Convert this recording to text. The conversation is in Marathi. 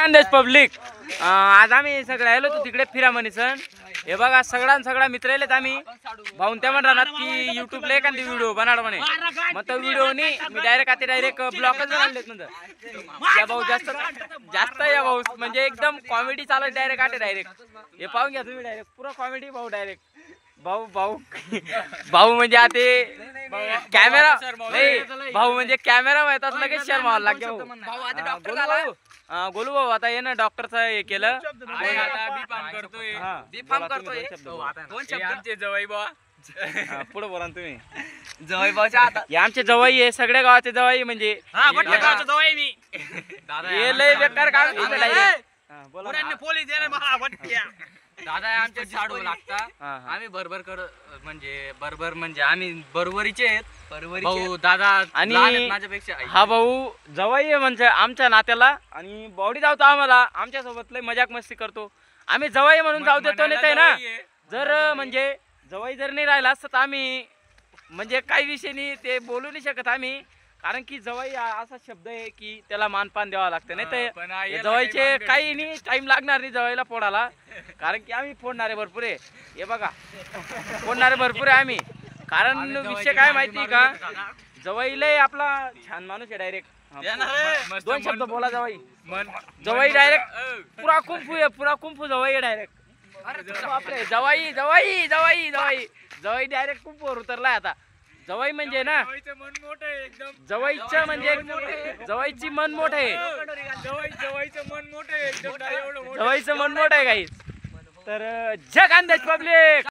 खानदेश पब्लिक आज आम्ही सगळे आलो होतो तिकडे फिरा म्हणे सण हे बघा सगळा मित्र आलेत आम्ही भाऊन त्या म्हणणार की युट्यूबला एखादी व्हिडिओ बनाड म्हणे मग तो व्हिडिओ नी मी डायरेक्ट ब्लॉगच बनवलेत नंतर या भाऊ जास्त या भाऊ म्हणजे एकदम कॉमेडी चालत डायरेक्ट हे पाहून घ्या तुम्ही डायरेक्ट पुरा कॉमेडी भाऊ डायरेक्ट भाऊ म्हणजे आता कॅमेरा नाही भाऊ म्हणजे कॅमेरा माहितात लगेच शर्मा लागेल गोलू भाऊ आता ये ना डॉक्टरचं हे केलं पुढे बोला तुम्ही जवाई भाऊच्या हातात आमचे जवाई आहे सगळ्या गावाचे जवाई म्हणजे हे लय बेकार काम दादा आमच्या झाडू लागता आम्ही बरोबर म्हणजे आम्ही बरोबरीचे आहेत भाऊ दादा आणि माझ्यापेक्षा हा भाऊ जवाई आहे म्हणजे आमच्या नात्याला आणि बॉडी धावतो आम्हाला आमच्या सोबत लय मजाक मस्ती करतो आम्ही जवाई म्हणून जाऊ देतो नाही ते ना जर म्हणजे जवाई जर नाही राहिला असतं तर आम्ही म्हणजे काही विषय नाही ते बोलू नाही शकत आम्ही कारण की जवाई असा शब्द आहे की त्याला मानपान द्यावा लागतं नाही तर जवाईचे काही नाही टाइम लागणार नाही जवाईला फोडायला कारण की आम्ही फोडणारे भरपूर आहे हे बघा फोडणारे भरपूर आहे आम्ही कारण विषय काय माहिती का जवाईला आपला छान माणूस आहे डायरेक्ट दोन शब्द बोला जवाई डायरेक्ट पुरा कुंफू जवाई आहे डायरेक्ट बापरे जवाई डायरेक्ट कुंफूवर उतरलाय आता जवाई म्हणजे ना जवाईचं म्हणजे जवाईची मन मोठ आहे जवाईचं मन मोठ आहे काही तर जय खानदेश पब्लिक।